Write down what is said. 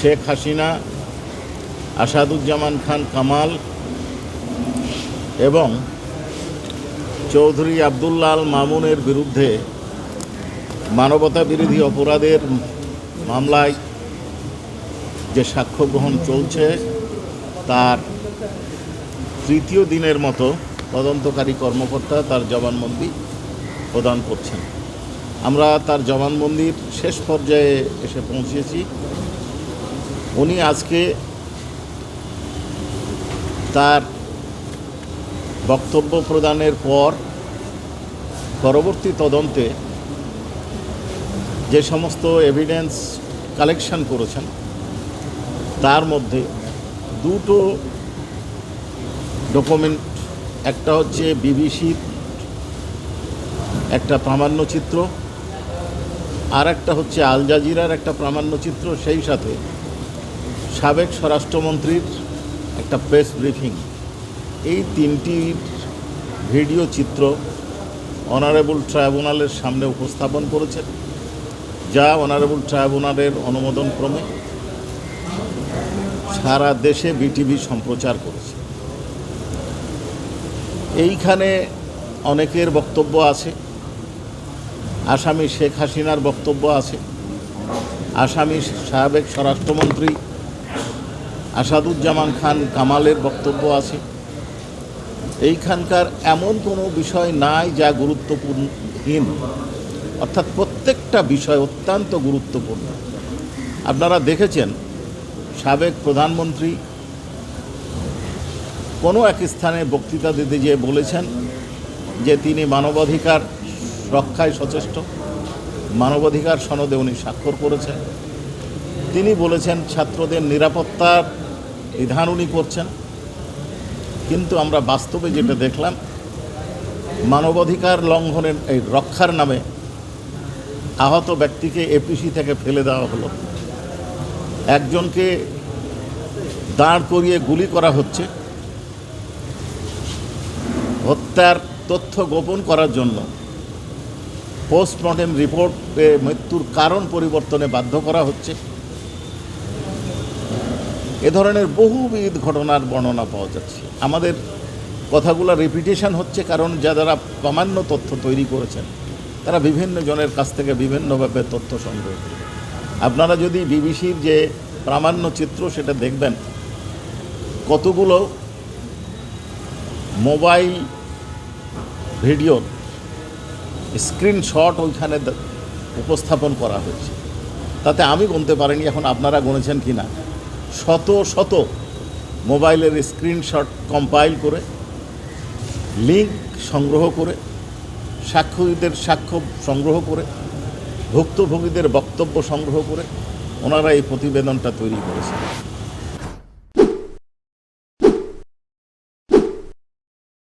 শেখ হাসিনা, আসাদুজ্জামান খান কামাল এবং চৌধুরী আবদুল্লাহ আল মামুনের বিরুদ্ধে মানবতা বিরোধী অপরাধের মামলায় যে সাক্ষ্য গ্রহণ চলছে তার তৃতীয় দিনের মতো তদন্তকারী কর্মকর্তা তার জবানবন্দি প্রদান করছেন। আমরা তার জবানবন্দির শেষ পর্যায়ে এসে পৌঁছেছি। উনি আজকে তার বক্তব্য প্রদানের পর পরবর্তী তদন্তে যে সমস্ত এভিডেন্স কালেকশন করেছেন তার মধ্যে দুটো ডকুমেন্ট, একটা হচ্ছে বিবিসির একটা প্রামাণ্যচিত্র, আর একটা হচ্ছে আল জাজিরার একটা প্রামাণ্যচিত্র, সেই সাথে সাবেক স্বরাষ্ট্রমন্ত্রীর একটা প্রেস ব্রিফিং। এই তিনটির ভিডিও চিত্র অনারেবল ট্রাইব্যুনালের সামনে উপস্থাপন করেছেন, যা অনারেবল ট্রাইব্যুনালের অনুমোদন ক্রমে সারা দেশে বিটিভি সম্প্রচার করেছে। এইখানে অনেকের বক্তব্য আছে, আসামি শেখ হাসিনার বক্তব্য আছে, আসামি সাবেক স্বরাষ্ট্রমন্ত্রী আসাদুজ্জামান খান কামালের বক্তব্য আছে। এইখানকার এমন কোনো বিষয় নাই যা গুরুত্বপূর্ণহীন, অর্থাৎ প্রত্যেকটা বিষয় অত্যন্ত গুরুত্বপূর্ণ। আপনারা দেখেছেন সাবেক প্রধানমন্ত্রী কোনো এক স্থানে বক্তৃতা দিতে গিয়ে বলেছেন যে তিনি মানবাধিকার রক্ষায় সচেষ্ট, মানবাধিকার সনদে উনি স্বাক্ষর করেছেন। তিনি বলেছেন ছাত্রদের নিরাপত্তার বিধান উনি করছেন, কিন্তু আমরা বাস্তবে যেটা দেখলাম, মানবাধিকার লঙ্ঘনের এই রক্ষার নামে আহত ব্যক্তিকে এপিসি থেকে ফেলে দেওয়া হলো, একজনকে দাঁড় করিয়ে গুলি করা হচ্ছে হত্যার তথ্য গোপন করার জন্য, পোস্টমর্টেম রিপোর্টে মৃত্যুর কারণ পরিবর্তনে বাধ্য করা হচ্ছে। এ ধরনের বহুবিধ ঘটনার বর্ণনা পাওয়া যাচ্ছে। আমাদের কথাগুলো রিপিটেশন হচ্ছে কারণ যারা প্রামাণ্য তথ্য তৈরি করেছেন তারা বিভিন্ন জনের কাছ থেকে বিভিন্নভাবে তথ্য সংগ্রহ করে। আপনারা যদি বিবিসির যে প্রামাণ্য চিত্র সেটা দেখবেন, কতগুলো মোবাইল ভিডিওর স্ক্রিনশট ওইখানে উপস্থাপন করা হয়েছে। তাতে আমি গুনতে পারিনি, এখন আপনারা গুনেছেন কি না, শত শত মোবাইলের স্ক্রিনশট কম্পাইল করে, লিঙ্ক সংগ্রহ করে, সাক্ষ্যদের সাক্ষ্য সংগ্রহ করে, ভুক্তভোগীদের বক্তব্য সংগ্রহ করে ওনারা এই প্রতিবেদনটা তৈরি করেছেন।